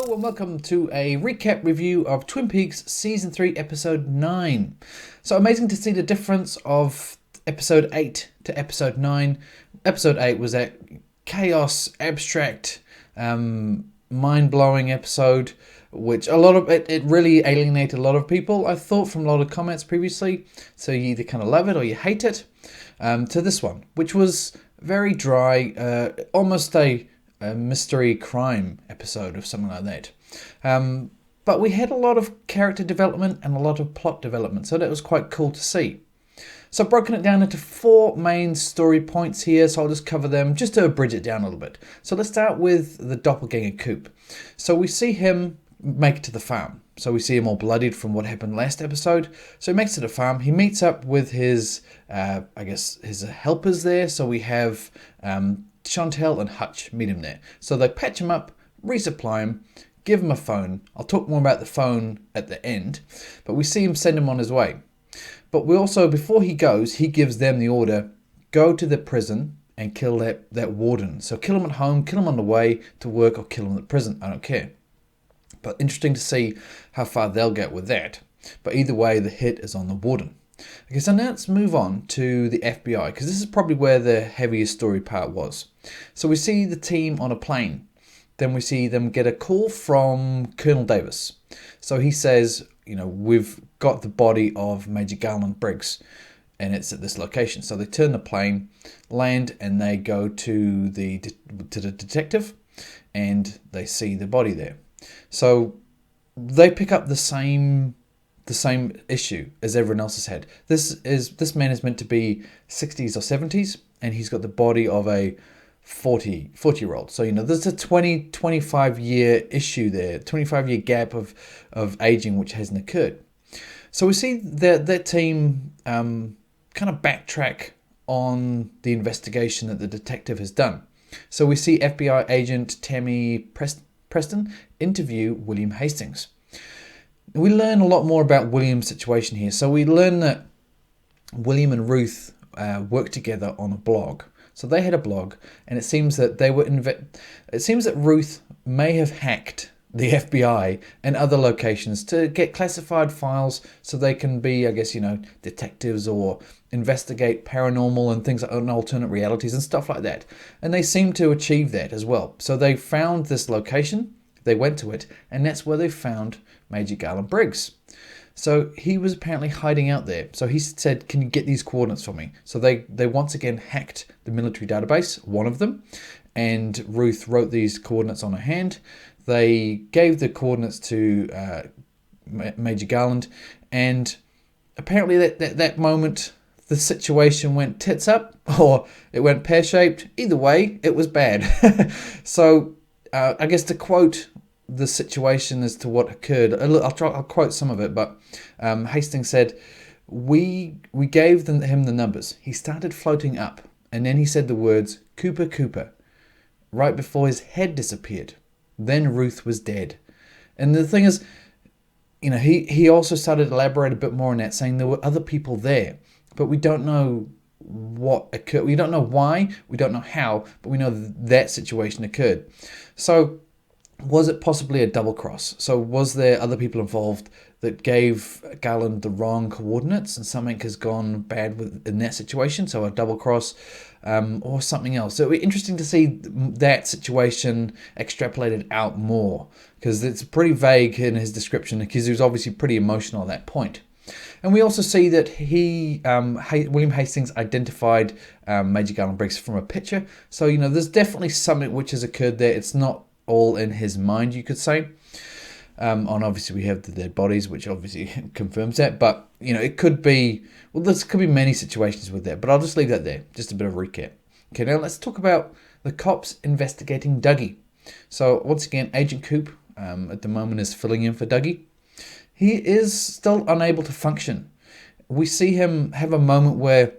Hello and welcome to a recap review of Twin Peaks Season 3 Episode 9. So amazing to see the difference of Episode 8 to Episode 9. Episode 8 was that chaos, abstract, mind-blowing episode, which it really alienated a lot of people, I thought, from a lot of comments previously. So you either kind of love it or you hate it. To this one, which was very dry, almost a mystery crime episode or something like that. But we had a lot of character development and a lot of plot development, so that was quite cool to see. So I've broken it down into 4 main story points here, so I'll just cover them just to bridge it down a little bit. So let's start with the doppelganger Coop. So we see him make it to the farm. So we see him all bloodied from what happened last episode. So he makes it to the farm. He meets up with his, his helpers there. So we have Chantel and Hutch meet him there. So they patch him up, resupply him, give him a phone. I'll talk more about the phone at the end. But we see him send him on his way. But we also, before he goes, he gives them the order, go to the prison and kill that warden. So kill him at home, kill him on the way to work, or kill him at the prison. I don't care. But interesting to see how far they'll get with that. But either way, the hit is on the warden. Okay, so now let's move on to the FBI, because this is probably where the heaviest story part was. So we see the team on a plane. Then we see them get a call from Colonel Davis. So he says, we've got the body of Major Garland Briggs, and it's at this location. So they turn the plane, land, and they go to the detective, and they see the body there. So they pick up the same issue as everyone else has had. This man is meant to be 60s or 70s, and he's got the body of a 40-year-old. So there's a 25 year issue there, 25-year gap of aging which hasn't occurred. So we see that team kind of backtrack on the investigation that the detective has done. So we see FBI agent Tammy Preston interview William Hastings. We learn a lot more about William's situation here. So we learn that William and Ruth worked together on a blog. So they had a blog, and it seems that Ruth may have hacked the FBI and other locations to get classified files so they can be, detectives or investigate paranormal and things like alternate realities and stuff like that. And they seem to achieve that as well. So they found this location, they went to it, and that's where they found Major Garland Briggs. So he was apparently hiding out there. So he said, can you get these coordinates for me? So they once again hacked the military database, one of them, and Ruth wrote these coordinates on her hand. They gave the coordinates to Major Garland, and apparently that moment the situation went tits up, or it went pear-shaped. Either way, it was bad. So I guess to quote the situation as to what occurred, I'll quote some of it, but Hastings said, we gave him the numbers. He started floating up, and then he said the words, Cooper, Cooper, right before his head disappeared. Then Ruth was dead. And the thing is, he also started to elaborate a bit more on that, saying there were other people there, but we don't know what occurred. We don't know why, we don't know how, but we know that situation occurred. So was it possibly a double cross? So was there other people involved that gave Garland the wrong coordinates and something has gone bad in that situation? So a double cross or something else. So it'll be interesting to see that situation extrapolated out more, because it's pretty vague in his description, because he was obviously pretty emotional at that point. And we also see that William Hastings identified Major Garland Briggs from a picture. So, there's definitely something which has occurred there. It's not all in his mind, you could say. And obviously we have the dead bodies, which obviously confirms that. But, it could be, this could be many situations with that. But I'll just leave that there. Just a bit of a recap. Okay, now let's talk about the cops investigating Dougie. So, once again, Agent Coop at the moment is filling in for Dougie. He is still unable to function. We see him have a moment where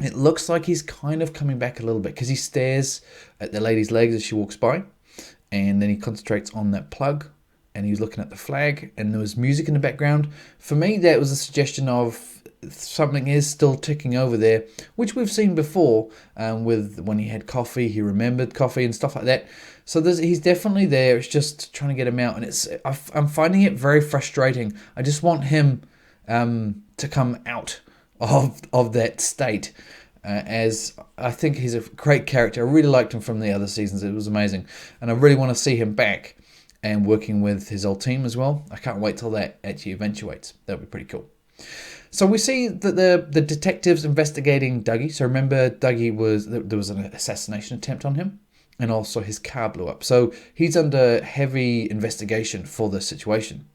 it looks like he's kind of coming back a little bit, because he stares at the lady's legs as she walks by, and then he concentrates on that plug, and he's looking at the flag, and there was music in the background. For me, that was a suggestion of something is still ticking over there, which we've seen before with when he had coffee, he remembered coffee and stuff like that. So he's definitely there. It's just trying to get him out, and I'm finding it very frustrating. I just want him to come out of that state. As I think he's a great character. I really liked him from the other seasons. It was amazing, and I really want to see him back and working with his old team as well. I can't wait till that actually eventuates. That'll be pretty cool. So we see that the detectives investigating Dougie. So remember, there was an assassination attempt on him, and also his car blew up. So he's under heavy investigation for this situation.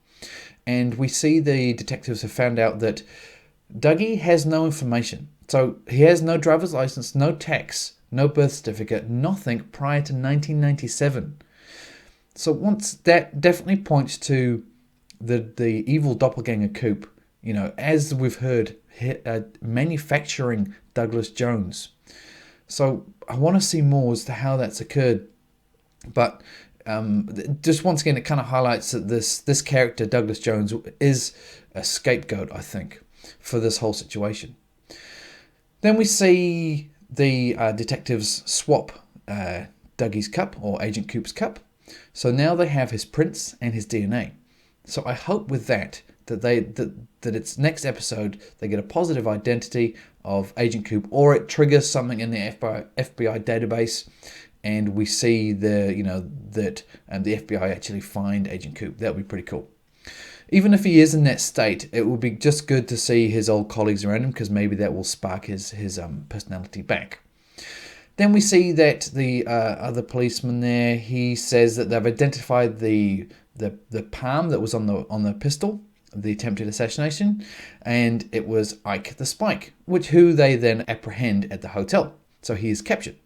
And we see the detectives have found out that Dougie has no information. So he has no driver's license, no tax, no birth certificate, nothing prior to 1997. So once that definitely points to the evil doppelganger Coop, as we've heard, manufacturing Douglas Jones. So I want to see more as to how that's occurred. But just once again, it kind of highlights that this character, Douglas Jones, is a scapegoat, I think, for this whole situation. Then we see the detectives swap Dougie's cup, or Agent Coop's cup. So now they have his prints and his DNA. So I hope with that it's next episode they get a positive identity of Agent Coop, or it triggers something in the FBI database, and we see that the FBI actually find Agent Coop. That would be pretty cool. Even if he is in that state, it would be just good to see his old colleagues around him, because maybe that will spark his personality back. Then we see that the other policeman there, he says that they've identified the palm that was on the pistol, the attempted assassination, and it was Ike the Spike, who they then apprehend at the hotel. So he is captured.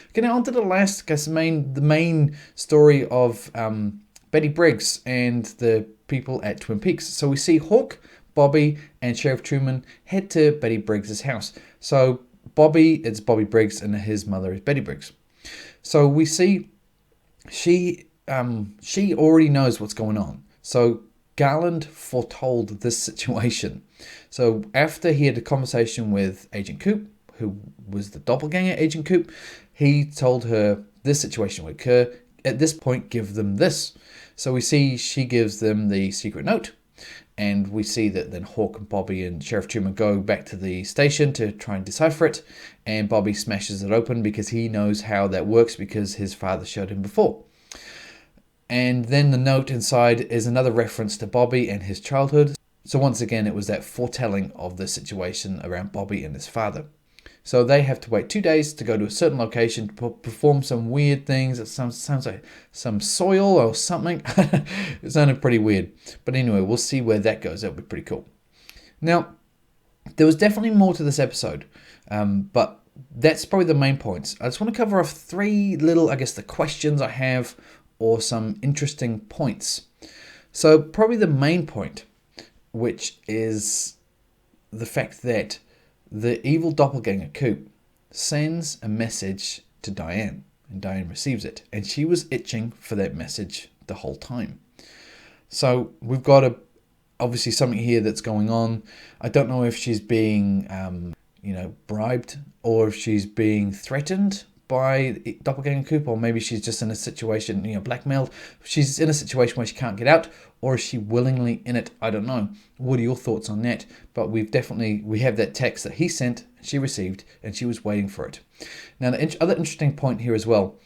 Okay, now on to the last, the main story of Betty Briggs and the people at Twin Peaks. So we see Hawk, Bobby, and Sheriff Truman head to Betty Briggs' house. So it's Bobby Briggs, and his mother is Betty Briggs. So we see she already knows what's going on. So Garland foretold this situation. So after he had a conversation with Agent Coop, who was the doppelganger Agent Coop, he told her this situation would occur. At this point, give them this. So we see she gives them the secret note, and we see that then Hawk and Bobby and Sheriff Truman go back to the station to try and decipher it, and Bobby smashes it open because he knows how that works because his father showed him before. And then the note inside is another reference to Bobby and his childhood. So once again, it was that foretelling of the situation around Bobby and his father. So they have to wait 2 days to go to a certain location to perform some weird things. It sounds like some soil or something. It sounded pretty weird. But anyway, we'll see where that goes. That'll be pretty cool. Now, there was definitely more to this episode. But that's probably the main points. I just want to cover off three little, the questions I have, or some interesting points. So probably the main point, which is the fact that the evil doppelganger Coop sends a message to Diane, and Diane receives it, and she was itching for that message the whole time. So we've got obviously something here that's going on. I don't know if she's being bribed, or if she's being threatened by doppelganger Coop, or maybe she's just in a situation, blackmailed. She's in a situation where she can't get out, or is she willingly in it? I don't know. What are your thoughts on that? But we have that text that he sent, she received, and she was waiting for it. Now, the other interesting point here as well,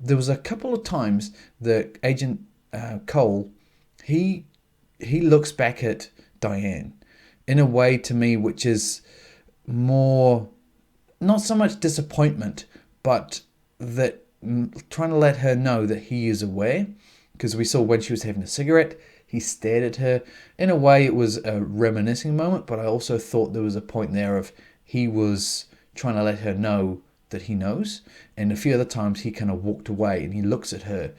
there was a couple of times that Agent Cole, he looks back at Diane in a way, to me, which is more, not so much disappointment, but that trying to let her know that he is aware. Because we saw when she was having a cigarette, he stared at her. In a way, it was a reminiscing moment, but I also thought there was a point there of he was trying to let her know that he knows. And a few other times he kind of walked away and he looks at her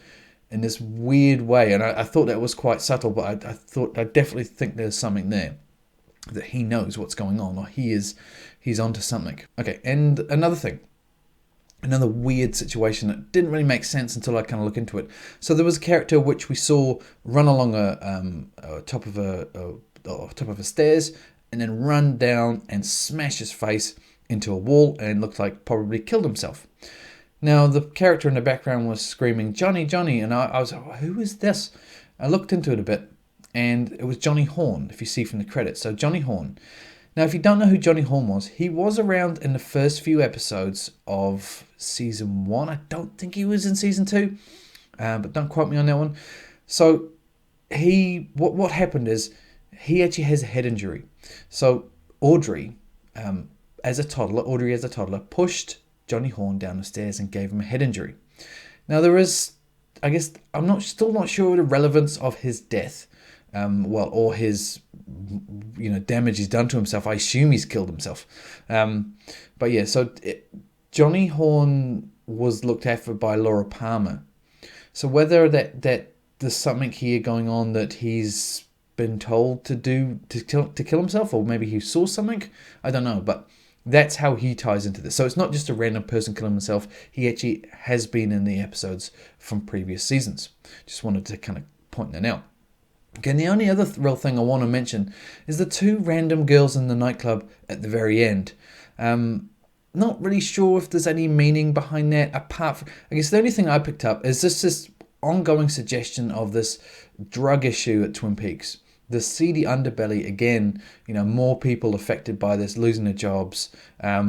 in this weird way. And I thought that was quite subtle, but I definitely think there's something there, that he knows what's going on, or he's onto something. Okay, and another weird situation that didn't really make sense until I kind of look into it. So there was a character which we saw run along a top of a stairs and then run down and smash his face into a wall and looked like probably killed himself. Now, the character in the background was screaming, "Johnny, Johnny," and I was like, who is this? I looked into it a bit, and it was Johnny Horn, if you see from the credits. So Johnny Horn. Now, if you don't know who Johnny Horn was, he was around in the first few episodes of season 1. I don't think he was in season 2, but don't quote me on that one. So what happened is he actually has a head injury. So Audrey, as a toddler, pushed Johnny Horn down the stairs and gave him a head injury. Now there is, I guess, still not sure the relevance of his death, or his, damage he's done to himself. I assume he's killed himself. But yeah, so Johnny Horn was looked after by Laura Palmer. So whether that there's something here going on that he's been told to do to kill himself, or maybe he saw something, I don't know, but that's how he ties into this. So it's not just a random person killing himself. He actually has been in the episodes from previous seasons. Just wanted to kind of point that out. Okay, and the only other real thing I want to mention is the 2 random girls in the nightclub at the very end. Not really sure if there's any meaning behind that, apart from, I guess the only thing I picked up is this ongoing suggestion of this drug issue at Twin Peaks. The seedy underbelly again, more people affected by this, losing their jobs. I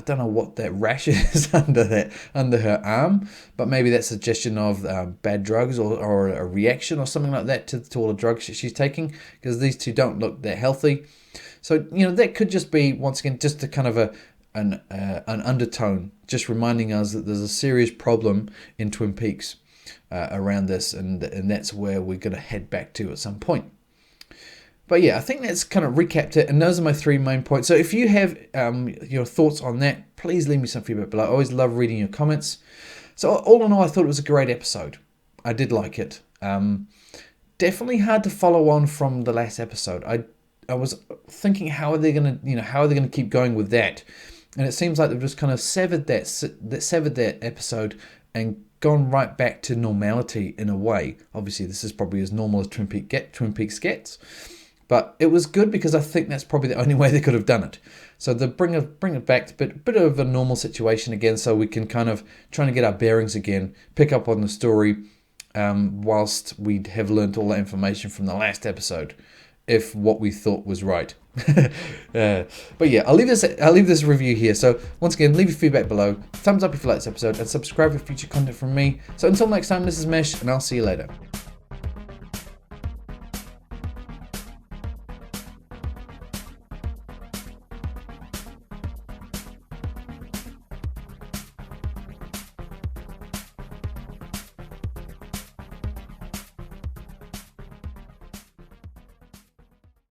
don't know what that rash is under her arm, but maybe that's a suggestion of bad drugs or a reaction or something like that to all the drugs she's taking, because these 2 don't look that healthy. So that could just be, once again, just a kind of an undertone, just reminding us that there's a serious problem in Twin Peaks around this, and that's where we're going to head back to at some point. But yeah, I think that's kind of recapped it, and those are my 3 main points. So if you have your thoughts on that, please leave me some feedback below. I always love reading your comments. So all in all, I thought it was a great episode. I did like it. Definitely hard to follow on from the last episode. I was thinking, how are they gonna keep going with that? And it seems like they've just kind of severed that episode and gone right back to normality in a way. Obviously, this is probably as normal as Twin Peaks gets. But it was good because I think that's probably the only way they could have done it. So they bring it back to a bit of a normal situation again, so we can kind of try to get our bearings again, pick up on the story, whilst we have learnt all that information from the last episode, if what we thought was right. But yeah, I'll leave this review here. So once again, leave your feedback below, thumbs up if you like this episode, and subscribe for future content from me. So until next time, this is Mesh, and I'll see you later.